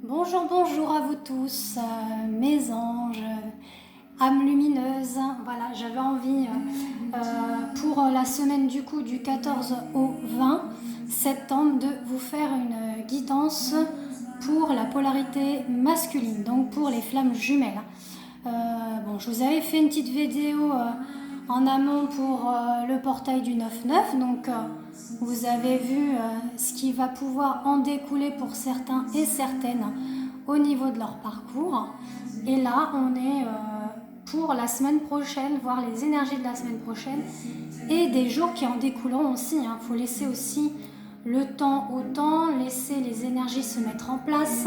Bonjour, bonjour à vous tous, mes anges, âmes lumineuses. Voilà, j'avais envie pour la semaine du 14 au 20 septembre de vous faire une guidance pour la polarité masculine, donc pour les flammes jumelles. Bon, je vous avais fait une petite vidéo en amont pour le portail du 9-9, donc vous avez vu ce qui va pouvoir en découler pour certains et certaines au niveau de leur parcours. Et là, on est pour la semaine prochaine, voir les énergies de la semaine prochaine et des jours qui en découleront aussi. Il faut laisser aussi le temps au temps, laisser les énergies se mettre en place,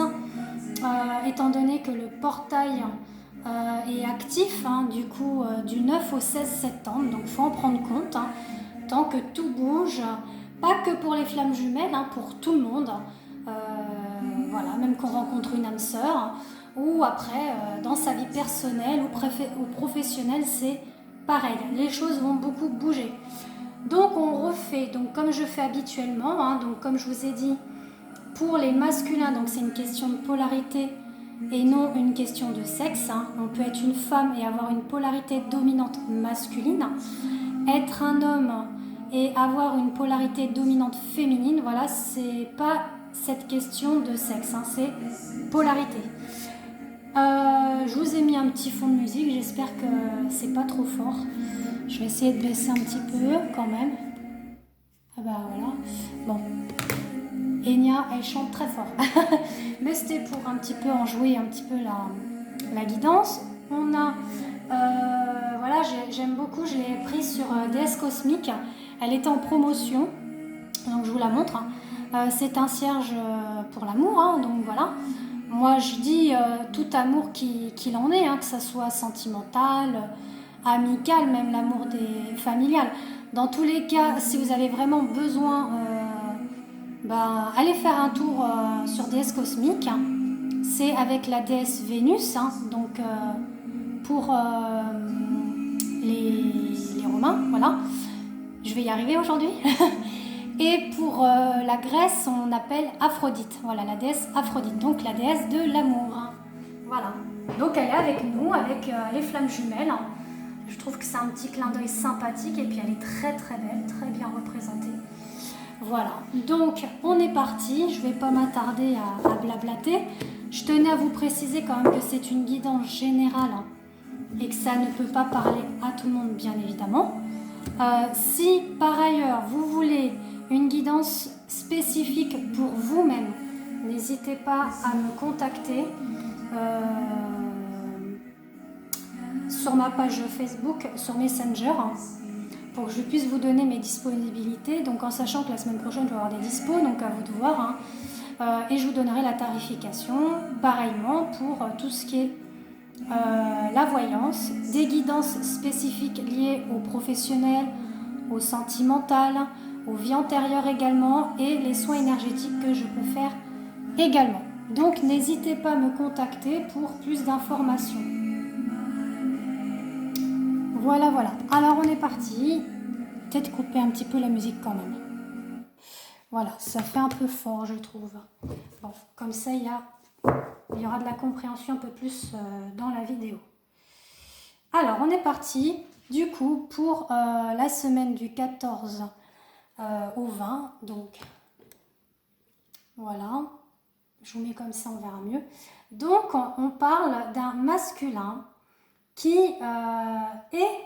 étant donné que le portail est actif du 9 au 16 septembre, donc il faut en prendre compte, tant que tout bouge, pas que pour les flammes jumelles, pour tout le monde, voilà, même qu'on rencontre une âme sœur, ou après dans sa vie personnelle ou professionnelle, c'est pareil, les choses vont beaucoup bouger. Donc on refait, donc comme je fais habituellement, donc comme je vous ai dit, pour les masculins, donc c'est une question de polarité et non une question de sexe. On peut être une femme et avoir une polarité dominante masculine, être un homme et avoir une polarité dominante féminine. Voilà, c'est pas cette question de sexe, c'est polarité. Je vous ai mis un petit fond de musique, j'espère que c'est pas trop fort. Je vais essayer de baisser un petit peu quand même. Ah bah voilà. Bon. Enya, elle chante très fort. Mais c'était pour un petit peu en jouer un petit peu la guidance. On a, voilà, j'aime beaucoup, je l'ai prise sur DS Cosmique. Elle était en promotion, donc je vous la montre. C'est un cierge pour l'amour, donc voilà. Moi je dis tout amour qu'il en est, que ça soit sentimental, amical, même l'amour des familial. Dans tous les cas, si vous avez vraiment besoin, allez faire un tour sur déesse cosmique. C'est avec la déesse Vénus, donc pour les Romains, voilà. Je vais y arriver aujourd'hui. Et pour la Grèce, on appelle Aphrodite. Voilà, la déesse Aphrodite, donc la déesse de l'amour. Voilà. Donc elle est avec nous, avec les flammes jumelles. Je trouve que c'est un petit clin d'œil sympathique et puis elle est très très belle, très bien représentée. Voilà, donc on est parti, je ne vais pas m'attarder à blablater. Je tenais à vous préciser quand même que c'est une guidance générale et que ça ne peut pas parler à tout le monde, bien évidemment. Si par ailleurs vous voulez une guidance spécifique pour vous-même, n'hésitez pas à me contacter sur ma page Facebook, sur Messenger, pour que je puisse vous donner mes disponibilités, donc en sachant que la semaine prochaine je vais avoir des dispos, donc à vous de voir, et je vous donnerai la tarification, pareillement pour tout ce qui est la voyance, des guidances spécifiques liées aux professionnels, au sentimental, aux vies antérieures également, et les soins énergétiques que je peux faire également. Donc n'hésitez pas à me contacter pour plus d'informations. Voilà, voilà. Alors on est parti. Peut-être couper un petit peu la musique quand même. Voilà, ça fait un peu fort, je trouve. Bon, comme ça, il y aura de la compréhension un peu plus dans la vidéo. Alors, on est parti, du coup, pour la semaine du 14 au 20. Donc, voilà. Je vous mets comme ça, on verra mieux. Donc, on parle d'un masculin qui est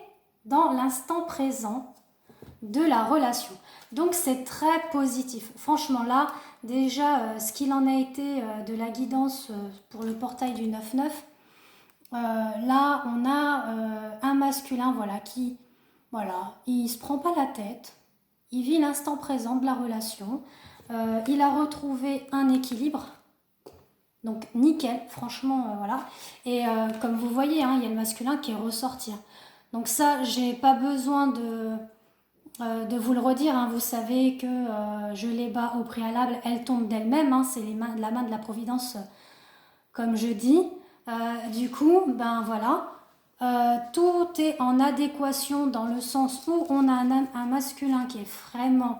dans l'instant présent de la relation. Donc c'est très positif. Franchement là, déjà ce qu'il en a été de la guidance pour le portail du 9-9, là on a un masculin qui, il se prend pas la tête, il vit l'instant présent de la relation, il a retrouvé un équilibre. Donc nickel, franchement, voilà. Et comme vous voyez, il y a le masculin qui est ressorti. Donc ça, j'ai pas besoin de vous le redire. Vous savez que je les bats au préalable, elles tombent d'elles-mêmes. C'est la main de la providence, comme je dis. Du coup, voilà. Tout est en adéquation dans le sens où on a un masculin qui est vraiment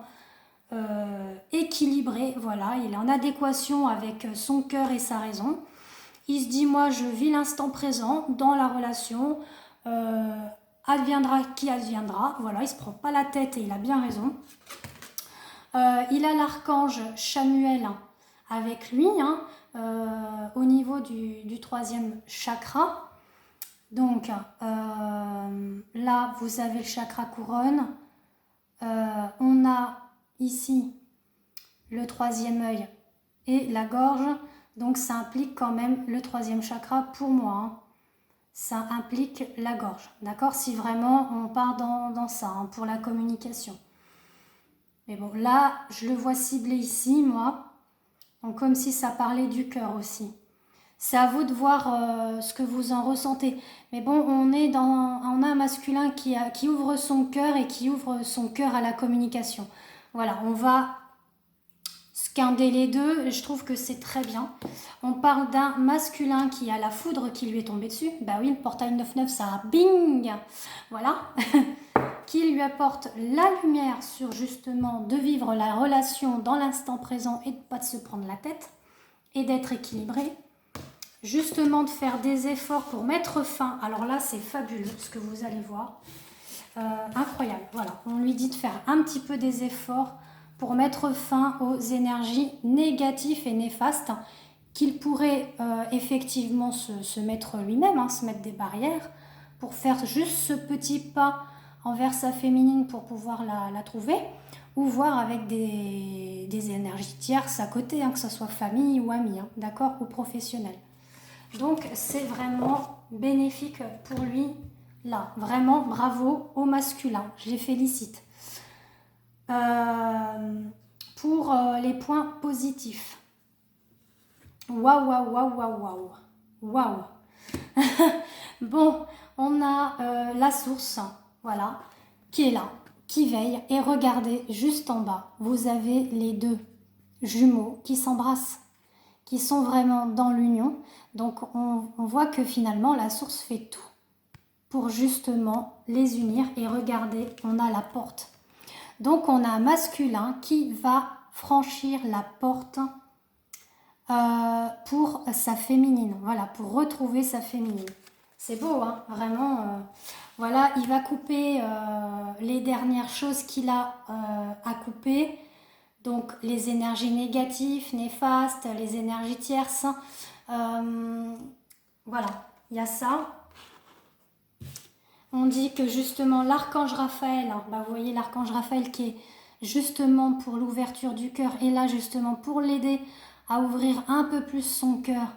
équilibré, voilà, il est en adéquation avec son cœur et sa raison. Il se dit, moi je vis l'instant présent dans la relation, adviendra qui adviendra, voilà, il se prend pas la tête et il a bien raison. Il a l'archange Chamuel avec lui, hein, au niveau du troisième chakra. Donc là, vous avez le chakra couronne. On a ici le troisième œil et la gorge. Donc ça implique quand même le troisième chakra pour moi. Hein. Ça implique la gorge. D'accord? Si vraiment on part dans ça, hein, pour la communication. Mais bon, là, je le vois ciblé ici, moi. Donc comme si ça parlait du cœur aussi. C'est à vous de voir ce que vous en ressentez. Mais bon, on a un masculin qui ouvre son cœur et qui ouvre son cœur à la communication. Voilà, on va scinder les deux et je trouve que c'est très bien. On parle d'un masculin qui a la foudre qui lui est tombée dessus. Bah oui, le portail 9-9, ça a bing. Voilà. Qui lui apporte la lumière sur justement de vivre la relation dans l'instant présent et de ne pas se prendre la tête et d'être équilibré. Justement de faire des efforts pour mettre fin. Alors là, c'est fabuleux ce que vous allez voir. Incroyable. Voilà, on lui dit de faire un petit peu des efforts pour mettre fin aux énergies négatives et néfastes qu'il pourrait effectivement se mettre lui-même, hein, se mettre des barrières pour faire juste ce petit pas envers sa féminine pour pouvoir la trouver, ou voir avec des énergies tierces à côté, hein, que ce soit famille ou amis, hein, d'accord, ou professionnel. Donc c'est vraiment bénéfique pour lui là. Vraiment bravo au masculin, je les félicite. Pour les points positifs. Waouh, waouh, waouh, waouh, waouh. Waouh. Bon, on a la source, voilà, qui est là, qui veille. Et regardez, juste en bas, vous avez les deux jumeaux qui s'embrassent, qui sont vraiment dans l'union. Donc on voit que finalement la source fait tout pour justement les unir. Et regardez, on a la porte. Donc on a un masculin qui va franchir la porte pour sa féminine. Voilà, pour retrouver sa féminine. C'est beau, hein, vraiment. Voilà, il va couper les dernières choses qu'il a à couper. Donc les énergies négatives, néfastes, les énergies tierces. Voilà, il y a ça. On dit que justement l'archange Raphaël, hein, bah vous voyez l'archange Raphaël qui est justement pour l'ouverture du cœur et là justement pour l'aider à ouvrir un peu plus son cœur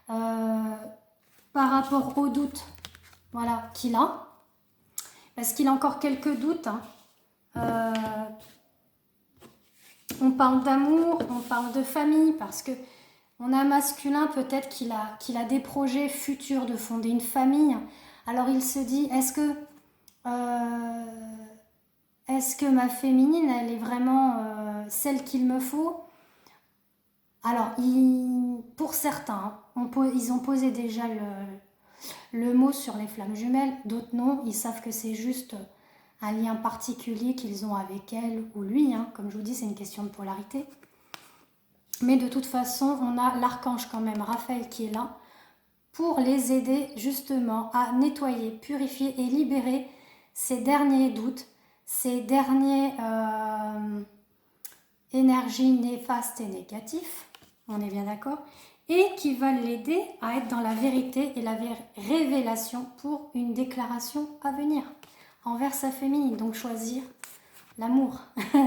par rapport aux doutes, voilà, qu'il a. Parce qu'il a encore quelques doutes. Hein. On parle d'amour, on parle de famille, parce que on a un masculin, peut-être qu'il a des projets futurs de fonder une famille. Alors il se dit, est-ce que ma féminine, elle est vraiment celle qu'il me faut? Alors, pour certains, ils ont posé déjà le mot sur les flammes jumelles, d'autres non, ils savent que c'est juste un lien particulier qu'ils ont avec elle ou lui, hein. Comme je vous dis, c'est une question de polarité. Mais de toute façon, on a l'archange quand même, Raphaël, qui est là, pour les aider justement à nettoyer, purifier et libérer ces derniers doutes, ces dernières énergies néfastes et négatives, on est bien d'accord, et qui va l'aider à être dans la vérité et la révélation pour une déclaration à venir envers sa féminine. Donc choisir l'amour,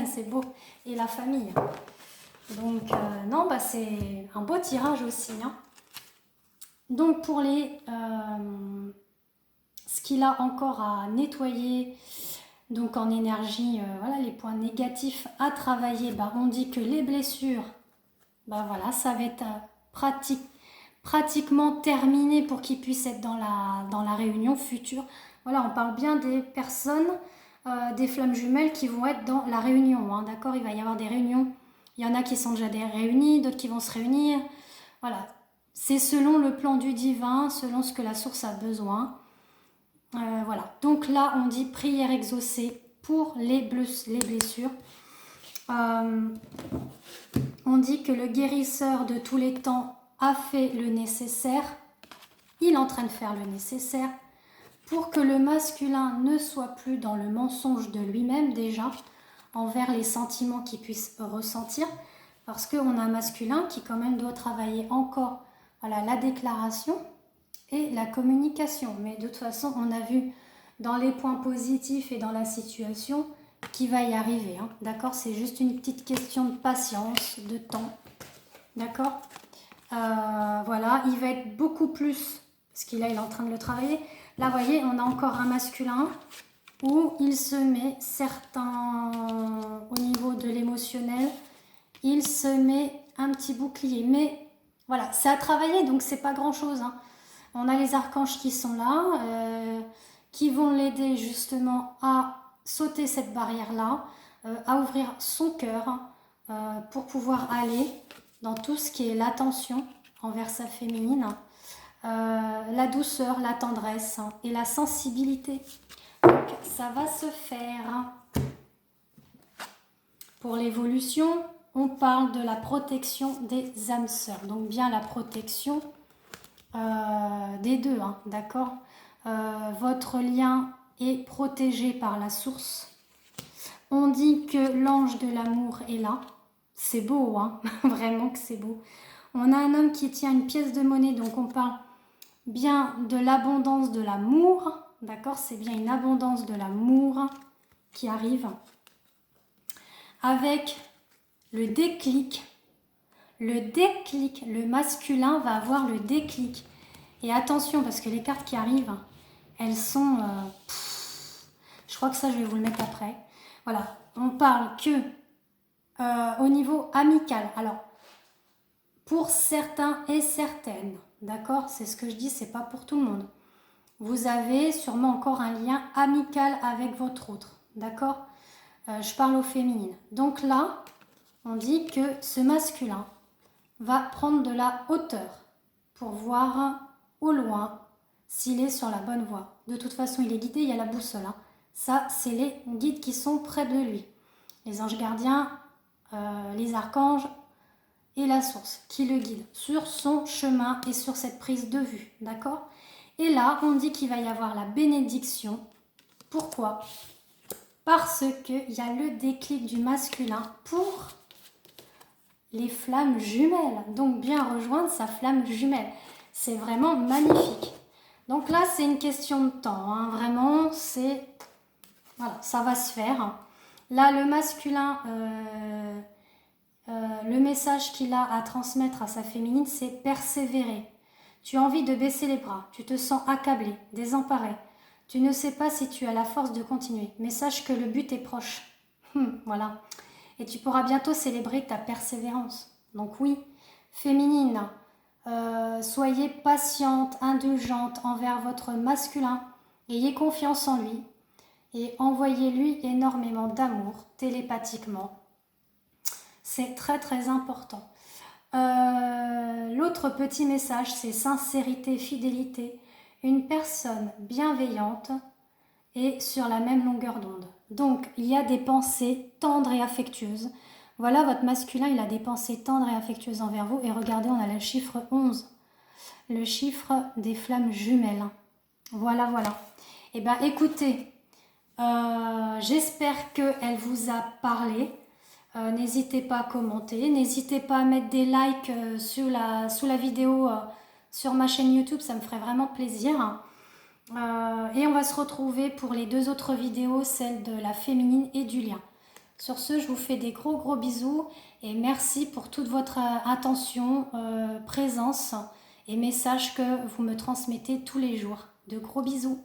c'est beau, et la famille. Donc non, bah c'est un beau tirage aussi, hein. Donc pour ce qu'il a encore à nettoyer, donc en énergie, voilà, les points négatifs à travailler, bah, on dit que les blessures, bah voilà, ça va être pratiquement terminé pour qu'il puisse être dans la réunion future. Voilà, on parle bien des personnes, des flammes jumelles qui vont être dans la réunion, hein, d'accord? Il va y avoir des réunions. Il y en a qui sont déjà réunis, d'autres qui vont se réunir. Voilà, c'est selon le plan du divin, selon ce que la source a besoin. Voilà, donc là on dit prière exaucée pour les blessures. On dit que le guérisseur de tous les temps a fait le nécessaire. Il est en train de faire le nécessaire pour que le masculin ne soit plus dans le mensonge de lui-même déjà, envers les sentiments qu'il puisse ressentir, parce qu'on a un masculin qui quand même doit travailler encore, voilà, la déclaration et la communication. Mais de toute façon, on a vu dans les points positifs et dans la situation qu'il va y arriver, hein, d'accord? C'est juste une petite question de patience, de temps, d'accord? Voilà, il va être beaucoup plus, parce qu'il est en train de le travailler. Là, vous voyez, on a encore un masculin où il se met certains, au niveau de l'émotionnel, il se met un petit bouclier. Mais voilà, c'est à travailler, donc c'est pas grand-chose, hein. On a les archanges qui sont là, qui vont l'aider justement à sauter cette barrière-là, à ouvrir son cœur pour pouvoir aller dans tout ce qui est l'attention envers sa féminine, la douceur, la tendresse et la sensibilité. Donc ça va se faire. Pour l'évolution, on parle de la protection des âmes sœurs. Donc bien la protection des deux, hein, d'accord? Votre lien est protégé par la source. On dit que l'ange de l'amour est là. C'est beau, hein. Vraiment que c'est beau. On a un homme qui tient une pièce de monnaie, donc on parle bien de l'abondance de l'amour, d'accord? C'est bien une abondance de l'amour qui arrive. Avec le déclic, le masculin va avoir le déclic. Et attention, parce que les cartes qui arrivent, elles sont... je crois que ça, je vais vous le mettre après. Voilà, on parle que au niveau amical. Alors, pour certains et certaines, d'accord? C'est ce que je dis, c'est pas pour tout le monde. Vous avez sûrement encore un lien amical avec votre autre, d'accord? Je parle au féminin. Donc là, on dit que ce masculin va prendre de la hauteur pour voir au loin s'il est sur la bonne voie. De toute façon, il est guidé, il y a la boussole, hein. Ça, c'est les guides qui sont près de lui. Les anges gardiens, les archanges et la source qui le guide sur son chemin et sur cette prise de vue, d'accord? Et là, on dit qu'il va y avoir la bénédiction. Pourquoi? Parce qu'il y a le déclic du masculin pour les flammes jumelles. Donc, bien rejoindre sa flamme jumelle. C'est vraiment magnifique. Donc là, c'est une question de temps, hein. Vraiment, c'est... Voilà, ça va se faire. Là, le masculin, le message qu'il a à transmettre à sa féminine, c'est persévérer. Tu as envie de baisser les bras, tu te sens accablé, désemparé. Tu ne sais pas si tu as la force de continuer, mais sache que le but est proche. Voilà. Et tu pourras bientôt célébrer ta persévérance. Donc oui, féminine, soyez patiente, indulgente envers votre masculin. Ayez confiance en lui et envoyez-lui énormément d'amour télépathiquement. C'est très très important. L'autre petit message, c'est sincérité, fidélité. Une personne bienveillante et sur la même longueur d'onde. Donc, il y a des pensées tendres et affectueuses. Voilà, votre masculin, il a des pensées tendres et affectueuses envers vous. Et regardez, on a le chiffre 11. Le chiffre des flammes jumelles. Voilà, voilà. Eh bien, écoutez, j'espère qu'elle vous a parlé. N'hésitez pas à commenter. N'hésitez pas à mettre des likes sous la vidéo sur ma chaîne YouTube. Ça me ferait vraiment plaisir. Et on va se retrouver pour les deux autres vidéos, celle de la féminine et du lien. Sur ce, je vous fais des gros bisous et merci pour toute votre attention, présence et messages que vous me transmettez tous les jours. De gros bisous.